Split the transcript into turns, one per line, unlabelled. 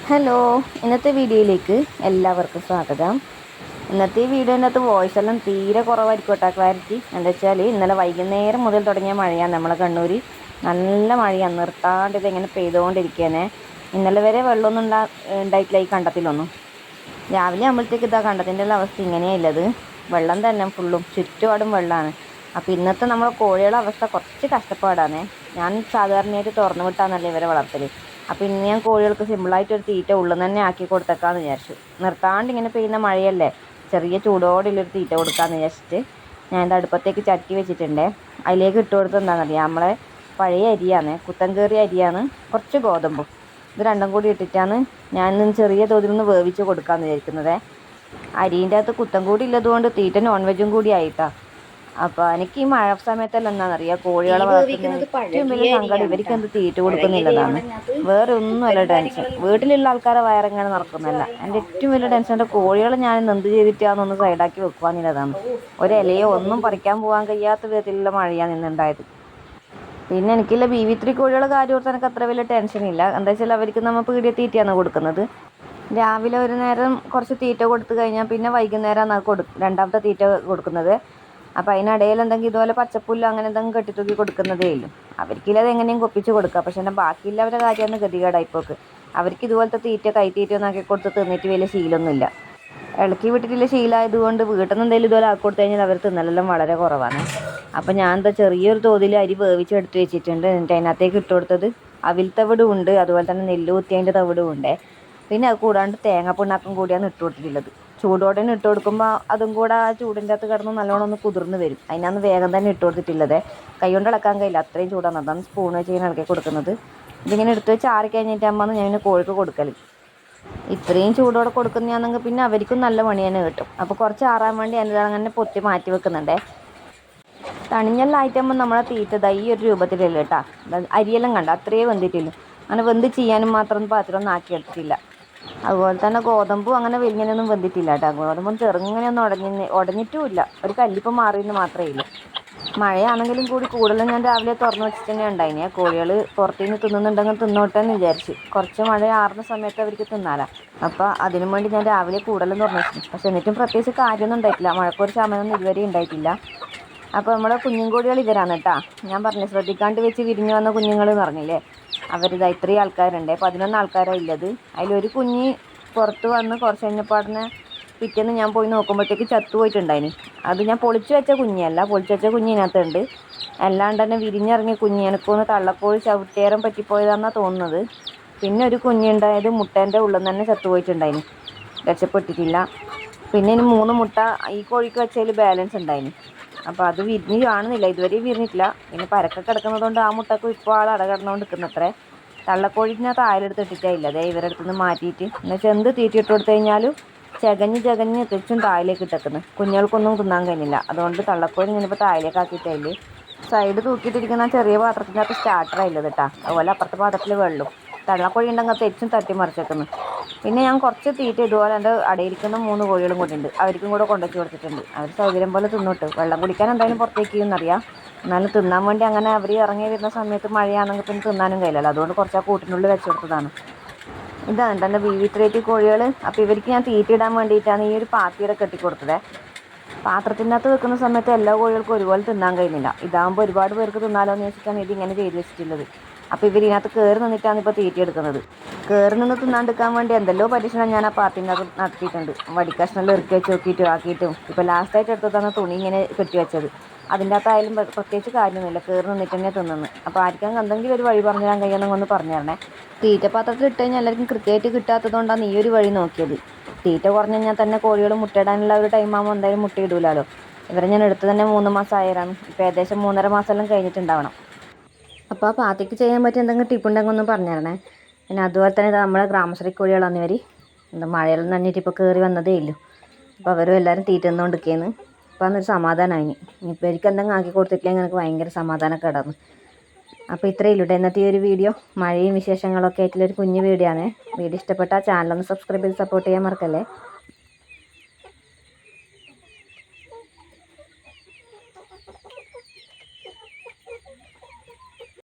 Hello, ഇന്നത്തെ വീഡിയോയിലേക്ക് എല്ലാവർക്കും സ്വാഗതം. ഇന്നത്തെ വീഡിയോനകത്ത് വോയിസ് എല്ലാം തീരെ കുറവായിരിക്കും കേട്ടോ, ക്ലാരിറ്റി. എന്താ വെച്ചാൽ ഇന്നലെ വൈകുന്നേരം മുതൽ തുടങ്ങിയ മഴയാണ് നമ്മളെ കണ്ണൂർ. നല്ല മഴയാണ്, നിർത്താണ്ട് ഇതെങ്ങനെ പെയ്തുകൊണ്ടിരിക്കുകയാണ്. ഇന്നലെ വരെ വെള്ളമൊന്നും ഉണ്ടായിട്ടില്ല ഈ കണ്ടത്തിലൊന്നും. രാവിലെ ആകുമ്പോഴത്തേക്ക് ഇതാ കണ്ടത്തിൻ്റെ അവസ്ഥ ഇങ്ങനെയുള്ളത്. വെള്ളം തന്നെ ഫുള്ളും ചുറ്റുപാടും വെള്ളമാണ്. അപ്പോൾ ഇന്നത്തെ നമ്മുടെ കോഴികളുടെ അവസ്ഥ കുറച്ച് കഷ്ടപ്പാടാണ്. ഞാൻ സാധാരണയായിട്ട് തുറന്നു വിട്ടാന്നല്ലേ ഇവരെ വളർത്തൽ. അപ്പോൾ ഇന്ന് ഞാൻ കോഴികൾക്ക് സിമ്പിളായിട്ടൊരു തീറ്റ ഉള്ളിൽ തന്നെ ആക്കി കൊടുത്തേക്കാമെന്ന് വിചാരിച്ചു. നിർത്താണ്ട് ഇങ്ങനെ പെയ്യുന്ന മഴയല്ലേ, ചെറിയ ചൂടോടുള്ളൊരു തീറ്റ കൊടുക്കാമെന്ന് വിചാരിച്ചിട്ട് ഞാൻ എൻ്റെ അടുപ്പത്തേക്ക് ചട്ടി വെച്ചിട്ടുണ്ട്. അതിലേക്ക് ഇട്ട് കൊടുത്തത് എന്താണെന്നറിയാം, നമ്മളെ പഴയ അരിയാണ്, കുത്തൻ കയറിയ അരിയാണ്, കുറച്ച് ഗോതമ്പും. ഇത് രണ്ടും കൂടി ഇട്ടിട്ടാണ് ഞാൻ ചെറിയ തോതിലൊന്ന് വേവിച്ച് കൊടുക്കാമെന്ന് വിചാരിക്കുന്നത്. അരീൻ്റെ അകത്ത് കുത്തം കൂടി ഉള്ളതുകൊണ്ട് തീറ്റ നോൺ വെജും കൂടി ആയിട്ടാണ്. അപ്പോൾ എനിക്ക് ഈ മഴ സമയത്തെല്ലാം എന്താണെന്നറിയാം, കോഴികളെ വളർത്തുന്നത് ഏറ്റവും വലിയ സങ്കടം ഇവർക്ക് എന്ത് തീറ്റ കൊടുക്കുന്നില്ലതാണ്. വേറെ ഒന്നുമല്ല ടെൻഷൻ, വീട്ടിലുള്ള ആൾക്കാരെ വയറിങ്ങനെ നടക്കുന്നല്ല. എൻ്റെ ഏറ്റവും വലിയ ടെൻഷൻ എൻ്റെ കോഴികളെ ഞാൻ എന്ത് ചെയ്തിട്ടാണെന്നൊന്ന് സൈഡാക്കി വെക്കുവാന്നുള്ളതാണ്. ഒരിലയോ ഒന്നും പറിക്കാൻ പോകാൻ കഴിയാത്ത വിധത്തിലുള്ള മഴയാണ് ഇന്നുണ്ടായത്. പിന്നെ എനിക്കുള്ള BV3 കോഴികളുടെ കാര്യം ഓർത്ത് എനിക്ക് അത്ര വലിയ ടെൻഷനില്ല. എന്താ വെച്ചാൽ അവർക്ക് നമ്മൾ പീടിയ തീറ്റയാണ് കൊടുക്കുന്നത്. രാവിലെ ഒരു നേരം കുറച്ച് തീറ്റ കൊടുത്തു കഴിഞ്ഞാൽ പിന്നെ വൈകുന്നേരമാണ് രണ്ടാമത്തെ തീറ്റ കൊടുക്കുന്നത്. അപ്പോൾ അതിനിടയിൽ എന്തെങ്കിലും ഇതുപോലെ പച്ചപ്പുല്ലോ അങ്ങനെ എന്തെങ്കിലും കെട്ടിത്തൂക്കി കൊടുക്കുന്നതേ ഉള്ളൂ. അവർക്കില്ലത് എങ്ങനെയും കൊപ്പിച്ച് കൊടുക്കുക. പക്ഷേ എൻ്റെ ബാക്കിയുള്ളവരുടെ കാര്യമാണ് ഗതികേടായിപ്പോക്ക്. അവർക്ക് ഇതുപോലത്തെ തീറ്റ കൈത്തീറ്റ ഒന്നാക്കി കൊടുത്ത് തിന്നിട്ട് വലിയ ശീലമൊന്നുമില്ല. ഇളക്കി വിട്ടിട്ടുള്ള ശീലമായതുകൊണ്ട് വീട്ടിൽ നിന്ന് എന്തെങ്കിലും ഇതുപോലെ ആക്കി കൊടുത്തു കഴിഞ്ഞാൽ അവർ തിന്നലെല്ലാം വളരെ കുറവാണ്. അപ്പോൾ ഞാൻ എന്താ ചെറിയൊരു തോതിൽ അരി വേവിച്ചെടുത്ത് വെച്ചിട്ടുണ്ട്. എന്നിട്ട് അതിനകത്തേക്ക് ഇട്ട് കൊടുത്തത് അവിൽ തവിടും ഉണ്ട്, അതുപോലെ തന്നെ നെല്ല് കുത്തിയതിൻ്റെ തവിടും ഉണ്ട്. പിന്നെ അത് കൂടാണ്ട് തേങ്ങ പിണ്ണാക്കും കൂടിയാണ് ഇട്ട് കൊടുത്തിട്ടുള്ളത്. ചൂടോടെ ഇട്ട് കൊടുക്കുമ്പോൾ അതും കൂടെ ആ ചൂടിൻ്റെ അകത്ത് കിടന്ന് നല്ലോണം ഒന്ന് കുതിർന്ന് വരും. അതിനാണ് വേഗം തന്നെ ഇട്ട് കൊടുത്തിട്ടുള്ളത്. കൈ കൊണ്ട് ഇളക്കാൻ കഴിയില്ല, അത്രയും ചൂടാണ്. അതാണ് സ്പൂൺ വെച്ച് ഇങ്ങനെ ഇളക്കി കൊടുക്കുന്നത്. ഇതിങ്ങനെ എടുത്ത് വെച്ച് ആറി കഴിഞ്ഞിട്ട് അമ്മ ഞാൻ കോഴിക്ക് കൊടുക്കൽ. ഇത്രയും ചൂടോടെ കൊടുക്കുന്നതാണെങ്കിൽ പിന്നെ അവർക്കും നല്ല പണി തന്നെ കിട്ടും. അപ്പോൾ കുറച്ച് ആറാൻ വേണ്ടി എൻ്റെ അങ്ങനെ പൊത്തി മാറ്റി വെക്കുന്നുണ്ടേ. തണിഞ്ഞെല്ലാം ആയിട്ടാകുമ്പോൾ നമ്മളെ തീറ്റ ഈ ഒരു രൂപത്തിലല്ലേ കേട്ടോ. അരിയെല്ലാം കണ്ട അത്രയേ വെന്തിട്ടില്ല. അങ്ങനെ വെന്ത് ചെയ്യാനും മാത്രം പാത്രമൊന്നും ആക്കി എടുത്തിട്ടില്ല. അതുപോലെ തന്നെ ഗോതമ്പും അങ്ങനെ വലിങ്ങനെയൊന്നും വെന്തിട്ടില്ല കേട്ടോ. ഗോതമ്പും ചെറുങ്ങനെയൊന്നും ഉടഞ്ഞിട്ടുമില്ല. ഒരു കല്ലിപ്പം മാറിയെന്ന് മാത്രമേ ഉള്ളൂ. മഴയാണെങ്കിലും കൂടി കൂടുതലും ഞാൻ രാവിലെ തുറന്നു വെച്ചിട്ട് തന്നെ ഉണ്ടായിനെ. കോഴികൾ പുറത്തുനിന്ന് തിന്നുന്നുണ്ടെങ്കിൽ തിന്നോട്ടെ എന്ന് വിചാരിച്ച്. കുറച്ച് മഴ ആറുന്ന സമയത്ത് അവർക്ക് തിന്നാലാ. അപ്പോൾ അതിനു വേണ്ടി ഞാൻ രാവിലെ കൂടുതലും തുറന്നു വെച്ചു. പക്ഷെ എന്നിട്ടും പ്രത്യേകിച്ച് കാര്യമൊന്നും ഉണ്ടായിട്ടില്ല. മഴക്കൊരു ശമനമൊന്നും ഇതുവരെ ഉണ്ടായിട്ടില്ല. അപ്പോൾ നമ്മുടെ കുഞ്ഞും കോഴികൾ ഇവരാണ് കേട്ടോ. ഞാൻ പറഞ്ഞു ശ്രദ്ധിക്കാണ്ട് വെച്ച് വിരിഞ്ഞു വന്ന കുഞ്ഞുങ്ങൾ എന്ന് പറഞ്ഞില്ലേ, അവരിതാ ഇത്രയും ആൾക്കാരുണ്ട്. 11 ആൾക്കാരാണ് ഉള്ളത്. അതിലൊരു കുഞ്ഞ് പുറത്ത് വന്ന് കുറച്ച് കഴിഞ്ഞപ്പാടിന് പിറ്റേന്ന് ഞാൻ പോയി നോക്കുമ്പോഴത്തേക്ക് ചത്തുപോയിട്ടുണ്ടായിന്. അത് ഞാൻ പൊളിച്ചു വെച്ച കുഞ്ഞല്ല, പൊളിച്ചു വെച്ച കുഞ്ഞിനകത്തുണ്ട്. അല്ലാണ്ട് തന്നെ വിരിഞ്ഞിറങ്ങിയ കുഞ്ഞ് എനിക്കൊന്ന് തള്ളക്കോഴി ചവിട്ടേരം പറ്റിപ്പോയതാണെന്നാണ് തോന്നുന്നത്. പിന്നെ ഒരു കുഞ്ഞുണ്ടായത് മുട്ടേൻ്റെ ഉള്ളിൽ നിന്ന് തന്നെ ചത്തുപോയിട്ടുണ്ടായിന്, രക്ഷപ്പെട്ടിട്ടില്ല. പിന്നെ ഇനി 3 മുട്ട ഈ കോഴിക്ക് വെച്ചതിൽ ബാലൻസ് ഉണ്ടായിന്. അപ്പോൾ അത് വിരിഞ്ഞ് കാണുന്നില്ല, ഇതുവരെ വിരിഞ്ഞിട്ടില്ല. പിന്നെ പരക്കെ കിടക്കുന്നതുകൊണ്ട് ആ മുട്ടക്കും ഇപ്പോൾ ആൾ അടകടന്നുകൊണ്ട് നിൽക്കുന്നത്രേ. തള്ളക്കോഴിനകത്ത് ആയിലെടുത്തിട്ടിട്ടില്ല. അതേ ഇവരുടെ അടുത്തുനിന്ന് മാറ്റിയിട്ട് എന്നുവെച്ചാൽ എന്ത് തീറ്റിട്ട് കൊടുത്തു കഴിഞ്ഞാലും ചകഞ്ഞ് തിരിച്ചും താഴേക്ക് ഇട്ടേക്കുന്നത്. കുഞ്ഞുങ്ങൾക്കൊന്നും തിന്നാൻ കഴിഞ്ഞില്ല. അതുകൊണ്ട് തള്ളക്കോഴി ഞാനിപ്പോൾ താഴേക്ക് ആക്കിയിട്ടേ സൈഡ് തൂക്കിയിട്ടിരിക്കുന്ന ചെറിയ പാത്രത്തിനകത്ത് സ്റ്റാർട്ടറായില്ലത് കേട്ടോ. അതുപോലെ അപ്പുറത്തെ പാത്രത്തിൽ വെള്ളം. തള്ളക്കോഴി ഉണ്ടെങ്കിൽ തിരിച്ചും തട്ടി മറിച്ചേക്കുന്നു. പിന്നെ ഞാൻ കുറച്ച് തീറ്റ ഇതുപോലെ എൻ്റെ അടയിരിക്കുന്ന 3 കോഴികളും കൂടി ഉണ്ട്, അവർക്കും കൂടെ കൊണ്ടുവച്ച് കൊടുത്തിട്ടുണ്ട്. അവർ സൗകര്യം പോലെ തിന്നോട്ട്. വെള്ളം കുടിക്കാൻ എന്തായാലും പുറത്തേക്ക് എന്നറിയാം. എന്നാലും തിന്നാൻ വേണ്ടി അങ്ങനെ അവർ ഇറങ്ങി വരുന്ന സമയത്ത് മഴയാണെങ്കിൽ പിന്നെ തിന്നാനും കഴിയില്ലല്ലോ. അതുകൊണ്ട് കുറച്ച് ആ കൂട്ടിനുള്ളിൽ വെച്ച് കൊടുത്തതാണ്. ഇതാണ് എൻ്റെ BV3 കോഴികൾ. അപ്പോൾ ഇവർക്ക് ഞാൻ തീറ്റ ഇടാൻ വേണ്ടിയിട്ടാണ് ഈ ഒരു പാത്തിയുടെ കെട്ടിക്കൊടുത്തത്. പാത്രത്തിൻ്റെ അകത്ത് വെക്കുന്ന സമയത്ത് എല്ലാ കോഴികൾക്കും ഒരുപോലെ തിന്നാൻ കഴിയുന്നില്ല. ഇതാകുമ്പോൾ ഒരുപാട് പേർക്ക് തിന്നാലോ എന്ന് വെച്ചിട്ടാണ് ഇതിങ്ങനെ ചെയ്ത് വെച്ചിട്ടുള്ളത്. അപ്പോൾ ഇവർ ഇതിനകത്ത് കയറി നിന്നിട്ടാണ് ഇപ്പോൾ തീറ്റ എടുക്കുന്നത്. കയറി നിന്ന് തിന്നാണ്ടിരിക്കാൻ വേണ്ടി എന്തെല്ലോ പരീക്ഷണം ഞാൻ ആ പാത്തിനകത്ത് നടത്തിയിട്ടുണ്ട്. വടിക്കഷ്ണം ഇറക്കി വെച്ച് നോക്കിയിട്ടും ആക്കിയിട്ടും. ഇപ്പോൾ ലാസ്റ്റായിട്ട് എടുത്തതാണ് തുണി ഇങ്ങനെ കെട്ടി വെച്ചത്. അതിൻ്റെ അകത്തായാലും പ്രത്യേകിച്ച് കാര്യമൊന്നുമില്ല, കയറി നിന്നിട്ട് തന്നെ തിന്നുന്നു. അപ്പോൾ ആർക്കും എന്തെങ്കിലും ഒരു വഴി പറഞ്ഞു തരാൻ കഴിയുമെന്ന് ഒന്ന് പറഞ്ഞു തരണേ. തീറ്റ പാത്രത്തിൽ ഇട്ട് കഴിഞ്ഞാൽ എല്ലാവർക്കും കൃത്യമായിട്ട് കിട്ടാത്തതുകൊണ്ടാണ് ഈ ഒരു വഴി നോക്കിയത്. തീറ്റ കുറഞ്ഞു കഴിഞ്ഞാൽ തന്നെ കോഴികൾ മുട്ടയിടാനുള്ള ഒരു ടൈം ആകുമ്പോൾ എന്തായാലും മുട്ടയിടൂലോ. ഇവരെ ഞാൻ എടുത്ത് തന്നെ 3 മാസം ആയതാണ്. ഇപ്പോൾ ഏകദേശം 3.5 മാസമെല്ലാം കഴിഞ്ഞിട്ടുണ്ടാവണം. അപ്പോൾ ആ പാത്തിക്ക് ചെയ്യാൻ പറ്റിയ എന്തെങ്കിലും ടിപ്പുണ്ടെങ്കിൽ ഒന്ന് പറഞ്ഞു തരണേ. പിന്നെ അതുപോലെ തന്നെ നമ്മളെ ഗ്രാമശ്രീ കോഴികളാണ് ഇവർ. എന്താ മഴയെല്ലാം നനഞ്ഞിട്ട് ഇപ്പോൾ കയറി വന്നതേ ഇല്ലു. അപ്പോൾ അവരും എല്ലാവരും തീറ്റ തന്നുകൊണ്ടിരിക്കുകയാണ്. അപ്പോൾ അന്നൊരു സമാധാനമായി. ഇനിയിപ്പോൾ എനിക്ക് എന്തെങ്കിലും ആക്കി കൊടുത്തിട്ടില്ലെങ്കിൽ എനിക്ക് ഭയങ്കര സമാധാനക്കേടാണ്. അപ്പോൾ ഇത്രയേ ഉള്ളൂ ഇന്നത്തെ ഈ ഒരു വീഡിയോ. മഴയും വിശേഷങ്ങളൊക്കെ ആയിട്ടുള്ളൊരു കുഞ്ഞു വീഡിയോ ആണ്. വീഡിയോ ഇഷ്ടപ്പെട്ടാൽ ചാനലൊന്ന് സബ്സ്ക്രൈബ് ചെയ്ത് സപ്പോർട്ട് ചെയ്യാൻ മറക്കല്ലേ.